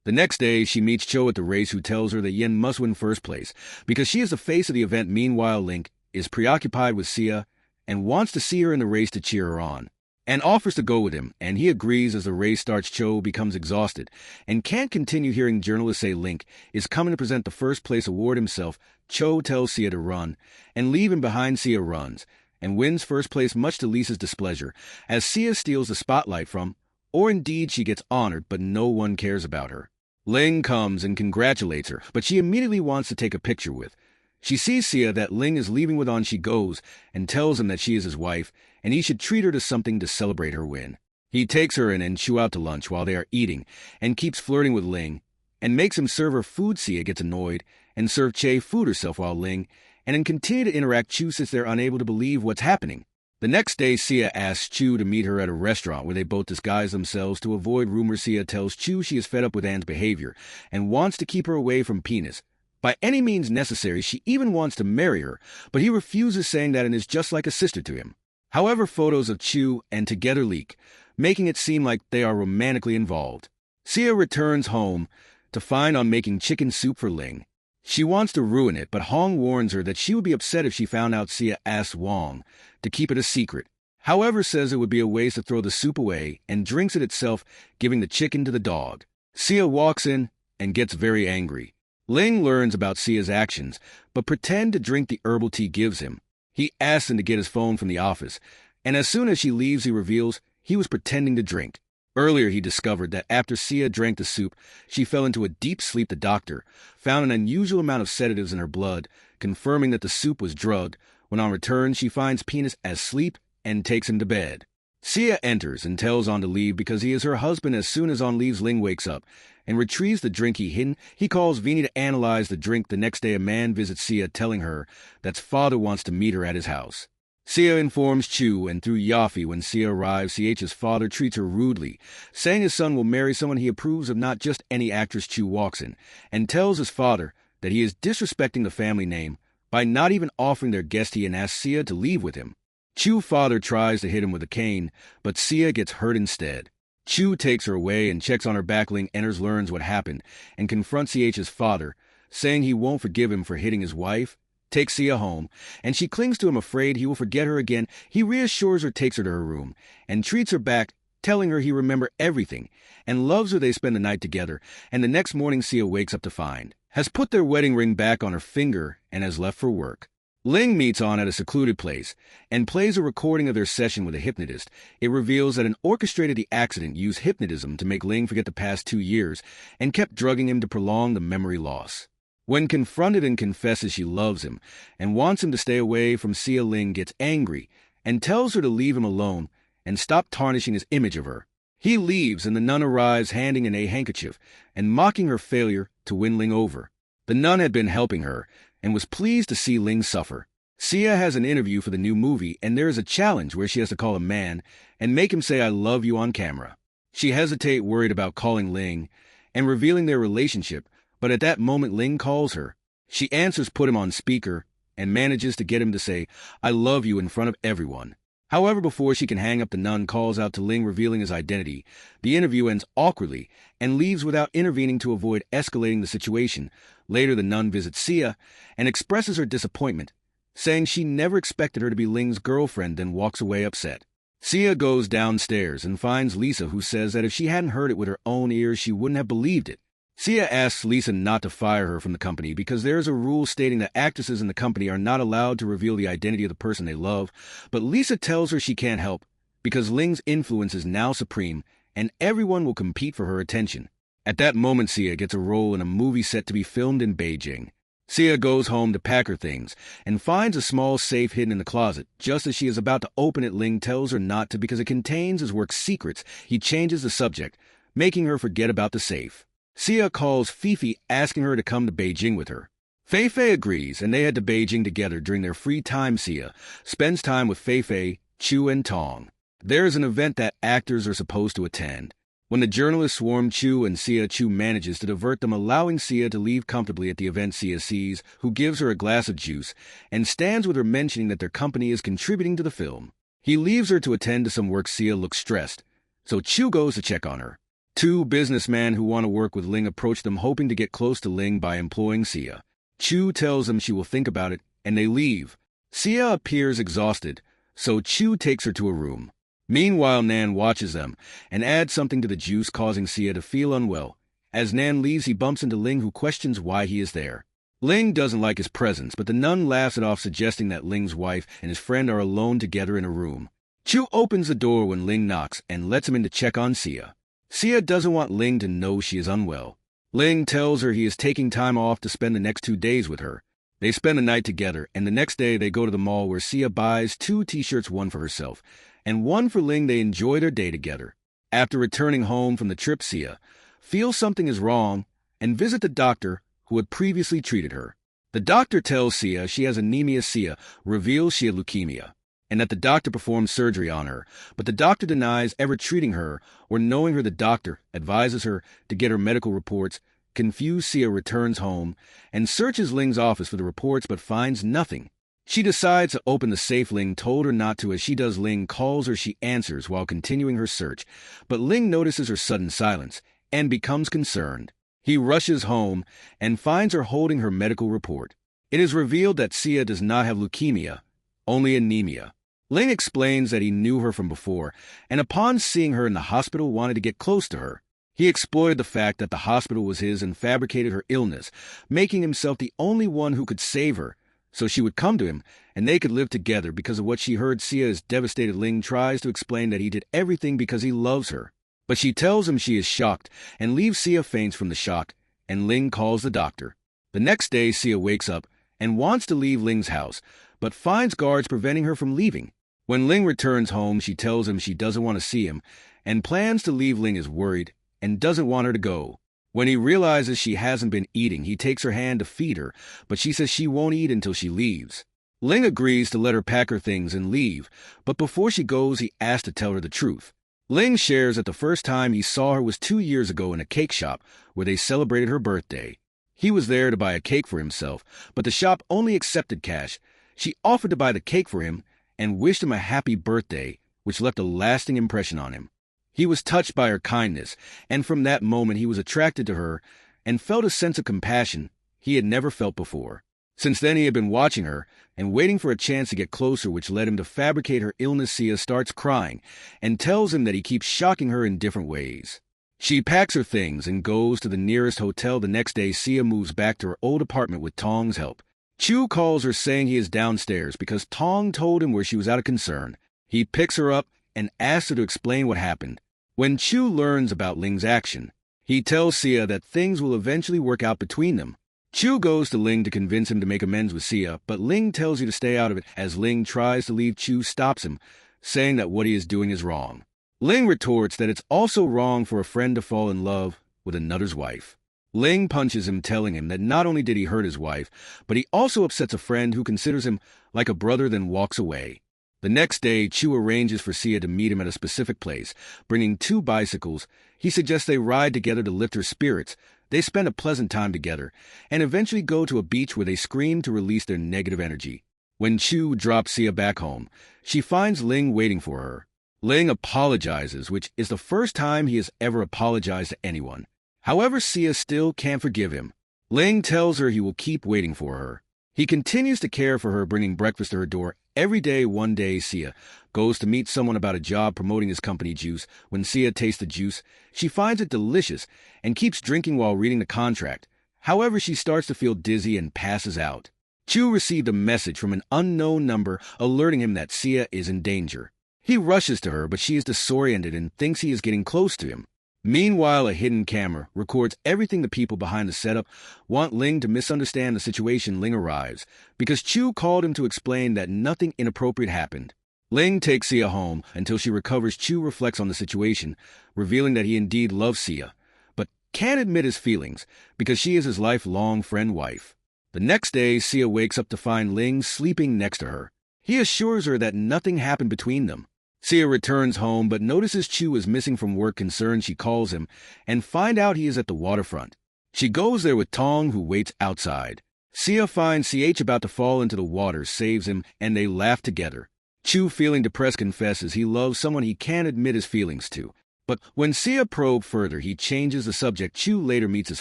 The next day, she meets Cho at the race, who tells her that Yin must win first place because she is the face of the event. Meanwhile, Link is preoccupied with Sia and wants to see her in the race to cheer her on, and offers to go with him, and he agrees. As the race starts, Cho becomes exhausted and can't continue. Hearing journalists say Link is coming to present the first place award himself, Cho tells Sia to run and leave him behind. Sia runs and wins first place, much to Lisa's displeasure, as Sia steals the spotlight from, or indeed she gets honored, but no one cares about her. Ling comes and congratulates her, but she immediately wants to take a picture with. She sees Sia that Ling is leaving with on. She goes and tells him that she is his wife, and he should treat her to something to celebrate her win. He takes her in and Chu out to lunch while they are eating, and keeps flirting with Ling, and makes him serve her food. Sia gets annoyed and serves Che food herself while Ling and continue to interact. Chu sits there unable to believe what's happening. The next day, Sia asks Chu to meet her at a restaurant where they both disguise themselves to avoid rumors. Sia tells Chu she is fed up with Anne's behavior and wants to keep her away from Penis by any means necessary. She even wants to marry her, but he refuses, saying that Anne is just like a sister to him. However, photos of Chu and together leak, making it seem like they are romantically involved. Sia returns home to find on making chicken soup for Ling. She wants to ruin it, but Hong warns her that she would be upset if she found out. Sia asks Wang to keep it a secret, however says it would be a waste to throw the soup away, and drinks it itself, giving the chicken to the dog. Sia walks in and gets very angry. Ling learns about Sia's actions, but pretends to drink the herbal tea gives him. He asks him to get his phone from the office, and as soon as she leaves, he reveals he was pretending to drink. Earlier, he discovered that after Sia drank the soup, she fell into a deep sleep. The doctor found an unusual amount of sedatives in her blood, confirming that the soup was drugged. When on return, she finds Penis asleep and takes him to bed. Sia enters and tells On to leave because he is her husband. As soon as On leaves, Ling wakes up and retrieves the drink he hidden. He calls Vini to analyze the drink. The next day, a man visits Sia, telling her that his father wants to meet her at his house. Sia informs Chu, and through Yafi, when Sia arrives, CH's father treats her rudely, saying his son will marry someone he approves of, not just any actress. Chu walks in and tells his father that he is disrespecting the family name by not even offering their guest tea, and asks Sia to leave with him. Chu's father tries to hit him with a cane, but Sia gets hurt instead. Chu takes her away and checks on her back. Ling enters, learns what happened, and confronts CH's father, saying he won't forgive him for hitting his wife. Takes Sia home, and she clings to him, afraid he will forget her again. He reassures her, takes her to her room, and treats her back, telling her he remembers everything, and loves her. They spend the night together, and the next morning Sia wakes up to find has put their wedding ring back on her finger and has left for work. Ling meets On at a secluded place and plays a recording of their session with a hypnotist. It reveals that an orchestrated the accident used hypnotism to make Ling forget the past 2 years and kept drugging him to prolong the memory loss. When confronted and confesses she loves him and wants him to stay away from Sia, Ling gets angry and tells her to leave him alone and stop tarnishing his image of her. He leaves, and the nun arrives handing in a handkerchief and mocking her failure to win Ling over. The nun had been helping her and was pleased to see Ling suffer. Sia has an interview for the new movie, and there is a challenge where she has to call a man and make him say "I love you" on camera. She hesitates, worried about calling Ling and revealing their relationship, but at that moment Ling calls her. She answers, put him on speaker, and manages to get him to say "I love you" in front of everyone. However, before she can hang up, the nun calls out to Ling, revealing his identity. The interview ends awkwardly and leaves without intervening to avoid escalating the situation. Later, the nun visits Sia and expresses her disappointment, saying she never expected her to be Ling's girlfriend, then walks away upset. Sia goes downstairs and finds Lisa, who says that if she hadn't heard it with her own ears, she wouldn't have believed it. Sia asks Lisa not to fire her from the company because there is a rule stating that actresses in the company are not allowed to reveal the identity of the person they love, but Lisa tells her she can't help because Ling's influence is now supreme and everyone will compete for her attention. At that moment, Sia gets a role in a movie set to be filmed in Beijing. Sia goes home to pack her things and finds a small safe hidden in the closet. Just as she is about to open it, Ling tells her not to because it contains his work secrets. He changes the subject, making her forget about the safe. Sia calls Fifi, asking her to come to Beijing with her. Feifei agrees, and they head to Beijing together. During their free time, Sia spends time with Feifei, Chu, and Tong. There is an event that actors are supposed to attend. When the journalists swarm Chu and Sia, Chu manages to divert them, allowing Sia to leave comfortably at the event. Sia sees, who gives her a glass of juice, and stands with her, mentioning that their company is contributing to the film. He leaves her to attend to some work. Sia looks stressed, so Chu goes to check on her. Two businessmen who want to work with Ling approach them hoping to get close to Ling by employing Sia. Chu tells them she will think about it, and they leave. Sia appears exhausted, so Chu takes her to a room. Meanwhile, Nan watches them and adds something to the juice, causing Sia to feel unwell. As Nan leaves, he bumps into Ling, who questions why he is there. Ling doesn't like his presence, but the nun laughs it off, suggesting that Ling's wife and his friend are alone together in a room. Chu opens the door when Ling knocks and lets him in to check on Sia. Sia doesn't want Ling to know she is unwell. Ling tells her he is taking time off to spend the next 2 days with her. They spend the night together, and the next day they go to the mall where Sia buys 2 t-shirts, one for herself and one for Ling. They enjoy their day together. After returning home from the trip, Sia feels something is wrong and visit the doctor who had previously treated her. The doctor tells Sia she has anemia. Sia reveals she had leukemia, and that the doctor performed surgery on her, but the doctor denies ever treating her or knowing her. The doctor advises her to get her medical reports. Confused, Sia returns home and searches Ling's office for the reports but finds nothing. She decides to open the safe Ling told her not to. As she does, Ling calls her. She answers while continuing her search, but Ling notices her sudden silence and becomes concerned. He rushes home and finds her holding her medical report. It is revealed that Sia does not have leukemia, only anemia. Ling explains that he knew her from before, and upon seeing her in the hospital wanted to get close to her. He exploited the fact that the hospital was his and fabricated her illness, making himself the only one who could save her, so she would come to him and they could live together. Because of what she heard, Sia is devastated. Ling tries to explain that he did everything because he loves her, but she tells him she is shocked and leaves. Sia faints from the shock, and Ling calls the doctor. The next day, Sia wakes up and wants to leave Ling's house, but finds guards preventing her from leaving. When Ling returns home, she tells him she doesn't want to see him and plans to leave. Ling is worried and doesn't want her to go. When he realizes she hasn't been eating, he takes her hand to feed her, but she says she won't eat until she leaves. Ling agrees to let her pack her things and leave, but before she goes, he asks to tell her the truth. Ling shares that the first time he saw her was 2 years ago in a cake shop where they celebrated her birthday. He was there to buy a cake for himself, but the shop only accepted cash. She offered to buy the cake for him and wished him a happy birthday, which left a lasting impression on him. He was touched by her kindness, and from that moment he was attracted to her and felt a sense of compassion he had never felt before. Since then he had been watching her and waiting for a chance to get closer, which led him to fabricate her illness. Sia starts crying and tells him that he keeps shocking her in different ways. She packs her things and goes to the nearest hotel. The next day, Sia moves back to her old apartment with Tong's help. Chu calls her, saying he is downstairs because Tong told him where she was out of concern. He picks her up and asks her to explain what happened. When Chu learns about Ling's action, he tells Sia that things will eventually work out between them. Chu goes to Ling to convince him to make amends with Sia, but Ling tells you to stay out of it. As Ling tries to leave, Chu stops him, saying that what he is doing is wrong. Ling retorts that it's also wrong for a friend to fall in love with another's wife. Ling punches him, telling him that not only did he hurt his wife, but he also upsets a friend who considers him like a brother, then walks away. The next day, Chu arranges for Sia to meet him at a specific place, bringing 2 bicycles. He suggests they ride together to lift her spirits. They spend a pleasant time together, and eventually go to a beach where they scream to release their negative energy. When Chu drops Sia back home, she finds Ling waiting for her. Ling apologizes, which is the first time he has ever apologized to anyone. However, Sia still can't forgive him. Ling tells her he will keep waiting for her. He continues to care for her, bringing breakfast to her door every day. One day, Sia goes to meet someone about a job promoting his company juice. When Sia tastes the juice, she finds it delicious and keeps drinking while reading the contract. However, she starts to feel dizzy and passes out. Chu received a message from an unknown number alerting him that Sia is in danger. He rushes to her, but she is disoriented and thinks he is getting close to him. Meanwhile, a hidden camera records everything. The people behind the setup want Ling to misunderstand the situation. Ling arrives because Chu called him to explain that nothing inappropriate happened. Ling takes Sia home until she recovers. Chu reflects on the situation, revealing that he indeed loves Sia, but can't admit his feelings because she is his lifelong wife. The next day, Sia wakes up to find Ling sleeping next to her. He assures her that nothing happened between them. Sia returns home but notices Chu is missing from work. Concerned, she calls him and find out he is at the waterfront. She goes there with Tong, who waits outside. Sia finds CH about to fall into the water, saves him, and they laugh together. Chu, feeling depressed, confesses he loves someone he can't admit his feelings to. But when Sia probes further, he changes the subject. Chu later meets his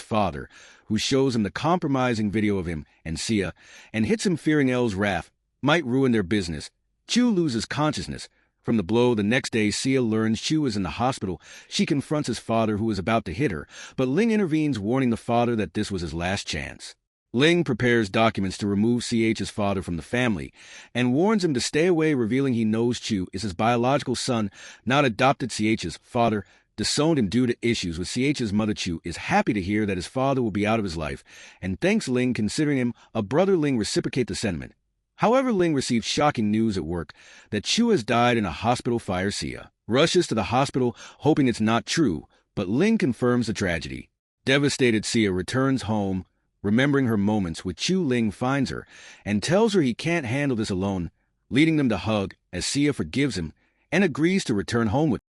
father, who shows him the compromising video of him and Sia, and hits him fearing El's wrath might ruin their business. Chu loses consciousness from the blow. The next day, Sia learns Chu is in the hospital. She confronts his father, who is about to hit her, but Ling intervenes, warning the father that this was his last chance. Ling prepares documents to remove CH's father from the family and warns him to stay away, revealing he knows Chu is his biological son, not adopted. CH's father disowned him due to issues with CH's mother. Chu is happy to hear that his father will be out of his life and thanks Ling, considering him a brother. Ling reciprocates the sentiment. However, Ling receives shocking news at work that Chu has died in a hospital fire. Sia rushes to the hospital, hoping it's not true, but Ling confirms the tragedy. Devastated, Sia returns home, remembering her moments with Chu. Ling finds her and tells her he can't handle this alone, leading them to hug as Sia forgives him and agrees to return home with